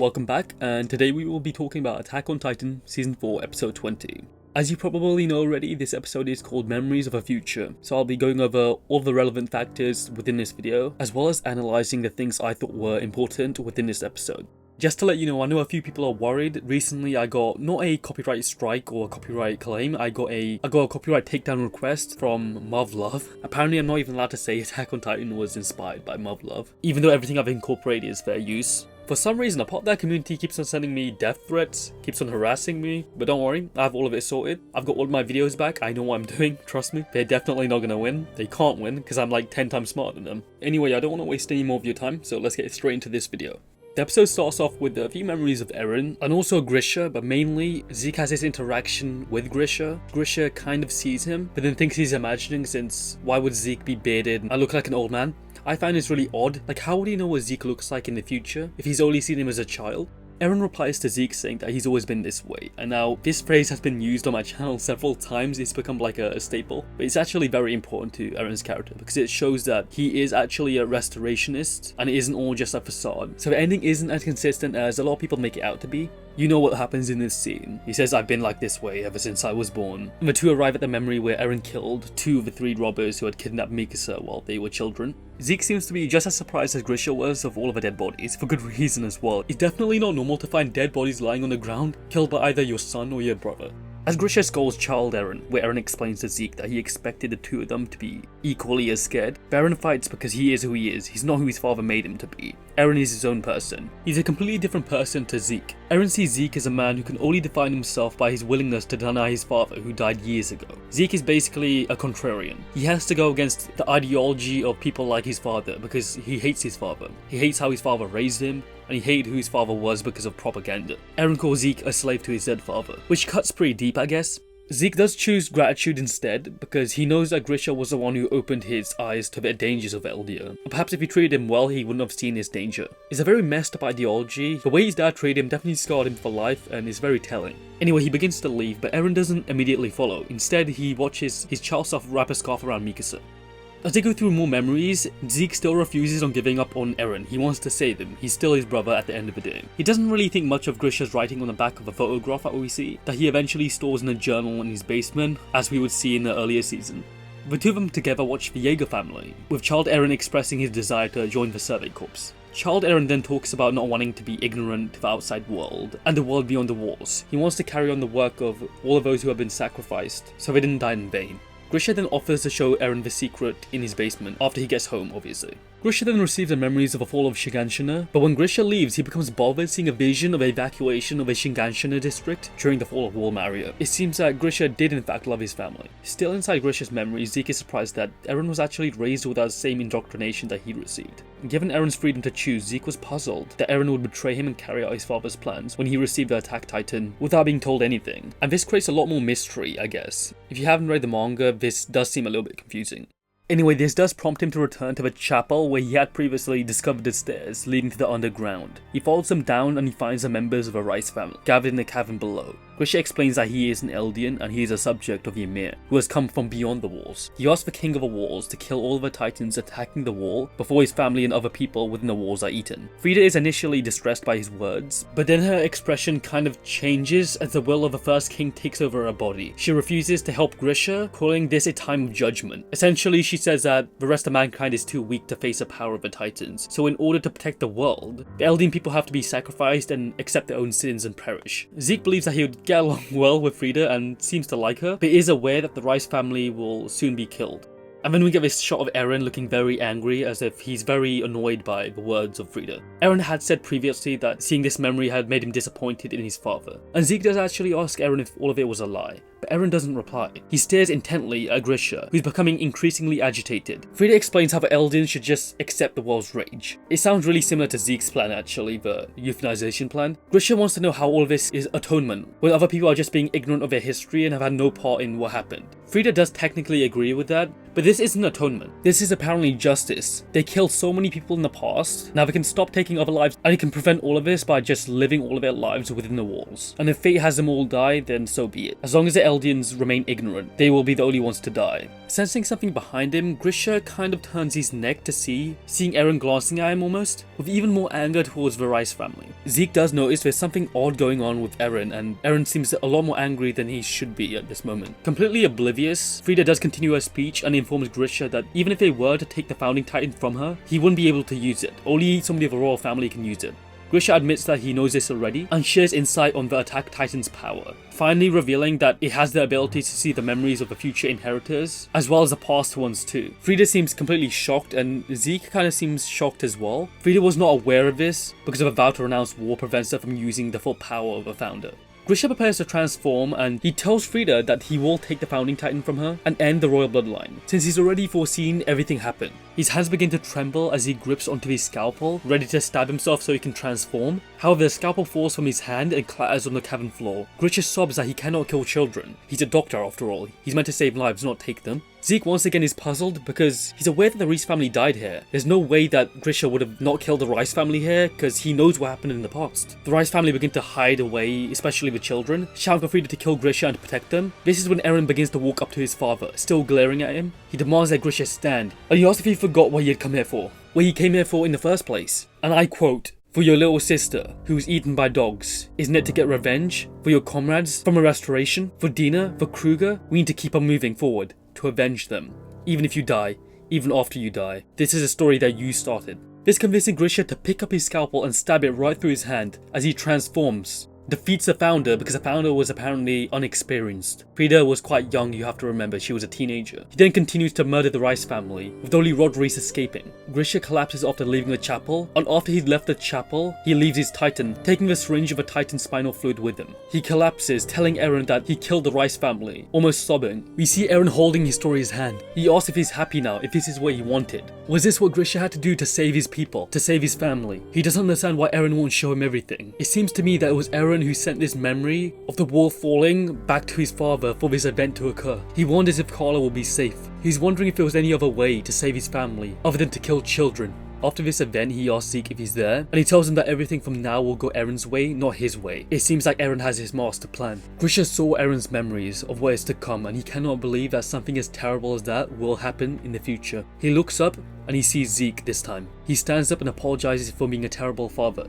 Welcome back, and today we will be talking about Attack on Titan Season 4 Episode 20. As you probably know already, this episode is called Memories of a Future, so I'll be going over all the relevant factors within this video, as well as analysing the things I thought were important within this episode. Just to let you know, I know a few people are worried. Recently I got not a copyright strike or a copyright claim, I got a copyright takedown request from Love. Apparently I'm not even allowed to say Attack on Titan was inspired by Love, even though everything I've incorporated is fair use. For some reason, a part of that community keeps on sending me death threats, keeps on harassing me, but don't worry, I have all of it sorted. I've got all of my videos back, I know what I'm doing, trust me. They're definitely not gonna win. They can't win, because I'm like 10 times smarter than them. Anyway, I don't want to waste any more of your time, so let's get straight into this video. The episode starts off with a few memories of Eren, and also Grisha, but mainly Zeke has this interaction with Grisha. Grisha kind of sees him, but then thinks he's imagining, since why would Zeke be bearded and look like an old man? I find this really odd. Like, how would he know what Zeke looks like in the future if he's only seen him as a child? Eren replies to Zeke saying that he's always been this way, and now this phrase has been used on my channel several times. It's become like a staple, but it's actually very important to Eren's character because it shows that he is actually a restorationist and it isn't all just a facade. So the ending isn't as consistent as a lot of people make it out to be. You know what happens in this scene. He says, "I've been like this way ever since I was born." And the two arrive at the memory where Eren killed two of the three robbers who had kidnapped Mikasa while they were children. Zeke seems to be just as surprised as Grisha was of all of the dead bodies, for good reason as well. It's definitely not normal to find dead bodies lying on the ground, killed by either your son or your brother. As Grisha scolds child Eren, where Eren explains to Zeke that he expected the two of them to be equally as scared, Eren fights because he is who he is. He's not who his father made him to be. Eren is his own person. He's a completely different person to Zeke. Eren sees Zeke as a man who can only define himself by his willingness to deny his father, who died years ago. Zeke is basically a contrarian. He has to go against the ideology of people like his father because he hates his father. He hates how his father raised him, and he hated who his father was because of propaganda. Eren calls Zeke a slave to his dead father, which cuts pretty deep, I guess. Zeke does choose gratitude instead because he knows that Grisha was the one who opened his eyes to the dangers of Eldia. Perhaps if he treated him well, he wouldn't have seen his danger. It's a very messed up ideology. The way his dad treated him definitely scarred him for life and is very telling. Anyway, he begins to leave, but Eren doesn't immediately follow. Instead, he watches his child self wrap a scarf around Mikasa. As they go through more memories, Zeke still refuses on giving up on Eren. He wants to save him. He's still his brother at the end of the day. He doesn't really think much of Grisha's writing on the back of a photograph that we see, that he eventually stores in a journal in his basement, as we would see in the earlier season. The two of them together watch the Yeager family, with child Eren expressing his desire to join the Survey Corps. Child Eren then talks about not wanting to be ignorant to the outside world, and the world beyond the walls. He wants to carry on the work of all of those who have been sacrificed, so they didn't die in vain. Grisha then offers to show Eren the secret in his basement, after he gets home obviously. Grisha then receives the memories of the fall of Shiganshina, but when Grisha leaves, he becomes bothered seeing a vision of evacuation of a Shiganshina district during the fall of Walmaria. It seems that Grisha did in fact love his family. Still inside Grisha's memories, Zeke is surprised that Eren was actually raised without the same indoctrination that he received. Given Eren's freedom to choose, Zeke was puzzled that Eren would betray him and carry out his father's plans when he received the Attack Titan without being told anything. And this creates a lot more mystery, I guess. If you haven't read the manga, this does seem a little bit confusing. Anyway, this does prompt him to return to the chapel where he had previously discovered the stairs leading to the underground. He follows them down and he finds the members of the Rice family gathered in the cavern below. Grisha explains that he is an Eldian and he is a subject of Ymir, who has come from beyond the walls. He asks the king of the walls to kill all of the titans attacking the wall before his family and other people within the walls are eaten. Frieda is initially distressed by his words, but then her expression kind of changes as the will of the first king takes over her body. She refuses to help Grisha, calling this a time of judgment. Essentially, she says that the rest of mankind is too weak to face the power of the titans, so in order to protect the world, the Eldian people have to be sacrificed and accept their own sins and perish. Zeke believes that he would get along well with Frieda and seems to like her, but is aware that the Rice family will soon be killed. And then we get this shot of Eren looking very angry, as if he's very annoyed by the words of Frieda. Eren had said previously that seeing this memory had made him disappointed in his father. And Zeke does actually ask Eren if all of it was a lie, but Eren doesn't reply. He stares intently at Grisha, who's becoming increasingly agitated. Frieda explains how the Eldians should just accept the world's rage. It sounds really similar to Zeke's plan actually, the euthanization plan. Grisha wants to know how all of this is atonement, when other people are just being ignorant of their history and have had no part in what happened. Frieda does technically agree with that, but this isn't atonement. This is apparently justice. They killed so many people in the past, now they can stop taking other lives, and they can prevent all of this by just living all of their lives within the walls. And if fate has them all die, then so be it. As long as the Eldians remain ignorant, they will be the only ones to die. Sensing something behind him, Grisha kind of turns his neck to seeing Eren glancing at him almost, with even more anger towards the Rice family. Zeke does notice there's something odd going on with Eren, and Eren seems a lot more angry than he should be at this moment. Completely oblivious, Frieda does continue her speech and informs Grisha that even if they were to take the Founding Titan from her, he wouldn't be able to use it. Only somebody of the royal family can use it. Grisha admits that he knows this already and shares insight on the Attack Titan's power, finally revealing that it has the ability to see the memories of the future inheritors, as well as the past ones too. Frieda seems completely shocked, and Zeke kinda seems shocked as well. Frieda was not aware of this because of a vow to renounce war prevents her from using the full power of a founder. Grisha prepares to transform, and he tells Frieda that he will take the Founding Titan from her and end the royal bloodline, since he's already foreseen everything happen. His hands begin to tremble as he grips onto his scalpel, ready to stab himself so he can transform. However, the scalpel falls from his hand and clatters on the cavern floor. Grisha sobs that he cannot kill children. He's a doctor after all. He's meant to save lives, not take them. Zeke once again is puzzled because he's aware that the Reese family died here. There's no way that Grisha would have not killed the Rice family here because he knows what happened in the past. The Rice family begin to hide away, especially the children, shouting for Frieda to kill Grisha and protect them. This is when Eren begins to walk up to his father, still glaring at him. He demands that Grisha stand, and he asks if he forgot what he had come here for. What he came here for in the first place. And I quote, "For your little sister, who was eaten by dogs. Isn't it to get revenge? For your comrades, from a restoration? For Dina, for Kruger? We need to keep on moving forward. To avenge them. Even if you die. Even after you die. This is a story that you started." This convincing Grisha to pick up his scalpel and stab it right through his hand as he transforms. Defeats the founder because the founder was apparently unexperienced. Frieda was quite young, you have to remember, she was a teenager. He then continues to murder the Rice family, with only Rod Reese escaping. Grisha collapses after leaving the chapel, and after he'd left the chapel, he leaves his Titan, taking the syringe of a Titan's spinal fluid with him. He collapses, telling Eren that he killed the Rice family, almost sobbing. We see Eren holding his story's hand. He asks if he's happy now, if this is what he wanted. Was this what Grisha had to do to save his people, to save his family? He doesn't understand why Eren won't show him everything. It seems to me that it was Eren who sent this memory of the wall falling back to his father for this event to occur. He wonders if Carla will be safe. He's wondering if there was any other way to save his family, other than to kill children. After this event, he asks Zeke if he's there, and he tells him that everything from now will go Eren's way, not his way. It seems like Eren has his master plan. Grisha saw Eren's memories of what is to come, and he cannot believe that something as terrible as that will happen in the future. He looks up, and he sees Zeke this time. He stands up and apologizes for being a terrible father.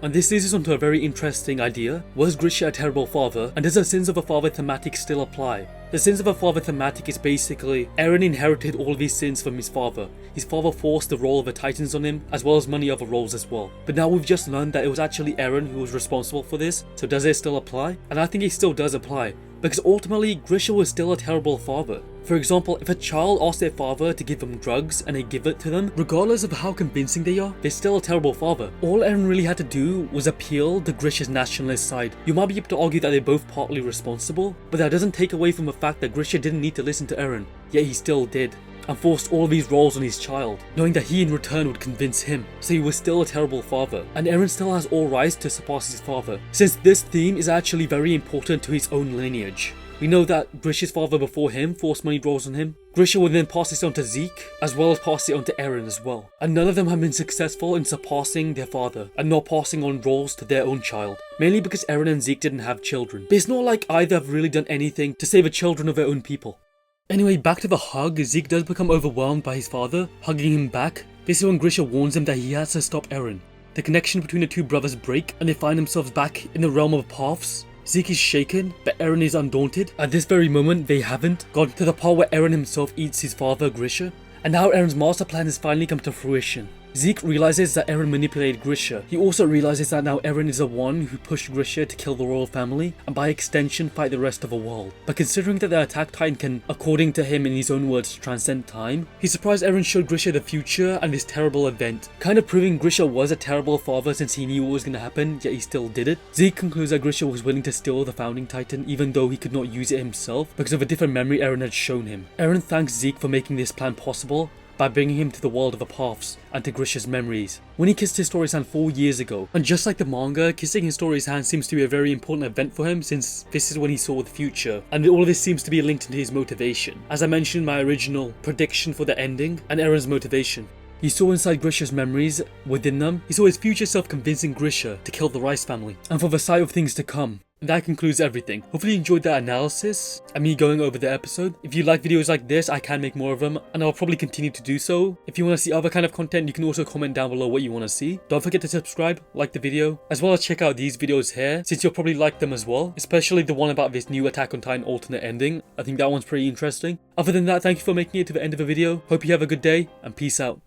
And this leads us onto a very interesting idea. Was Grisha a terrible father? And does the sins of a father thematic still apply? The sins of a father thematic is basically Eren inherited all of his sins from his father. His father forced the role of the Titans on him, as well as many other roles as well. But now we've just learned that it was actually Eren who was responsible for this, so does it still apply? And I think it still does apply, because ultimately Grisha was still a terrible father. For example, if a child asks their father to give them drugs and they give it to them, regardless of how convincing they are, they're still a terrible father. All Eren really had to do was appeal to Grisha's nationalist side. You might be able to argue that they're both partly responsible, but that doesn't take away from the fact that Grisha didn't need to listen to Eren, yet he still did, and forced all these roles on his child, knowing that he in return would convince him, so he was still a terrible father, and Eren still has all rights to surpass his father, since this theme is actually very important to his own lineage. We know that Grisha's father before him forced many roles on him. Grisha would then pass this on to Zeke, as well as pass it on to Eren as well. And none of them have been successful in surpassing their father, and not passing on roles to their own child. Mainly because Eren and Zeke didn't have children. But it's not like either have really done anything to save the children of their own people. Anyway, back to the hug, Zeke does become overwhelmed by his father, hugging him back. This is when Grisha warns him that he has to stop Eren. The connection between the two brothers break, and they find themselves back in the realm of paths. Zeke is shaken, but Eren is undaunted. At this very moment, they haven't gotten to the part where Eren himself eats his father, Grisha. And now Eren's master plan has finally come to fruition. Zeke realizes that Eren manipulated Grisha. He also realizes that now Eren is the one who pushed Grisha to kill the royal family, and by extension fight the rest of the world. But considering that the Attack Titan can, according to him in his own words, transcend time, he's surprised Eren showed Grisha the future and this terrible event, kind of proving Grisha was a terrible father since he knew what was going to happen, yet he still did it. Zeke concludes that Grisha was willing to steal the Founding Titan even though he could not use it himself because of a different memory Eren had shown him. Eren thanks Zeke for making this plan possible, by bringing him to the world of the paths and to Grisha's memories. When he kissed Historia's hand 4 years ago, and just like the manga, kissing Historia's hand seems to be a very important event for him since this is when he saw the future, and all of this seems to be linked into his motivation. As I mentioned in my original prediction for the ending, and Eren's motivation. He saw inside Grisha's memories, within them, he saw his future self convincing Grisha to kill the Rice family, and for the sight of things to come. And that concludes everything. Hopefully you enjoyed that analysis and me going over the episode. If you like videos like this, I can make more of them, and I'll probably continue to do so. If you want to see other kind of content, you can also comment down below what you want to see. Don't forget to subscribe, like the video, as well as check out these videos here, since you'll probably like them as well, especially the one about this new Attack on Titan alternate ending. I think that one's pretty interesting. Other than that, thank you for making it to the end of the video. Hope you have a good day, and peace out.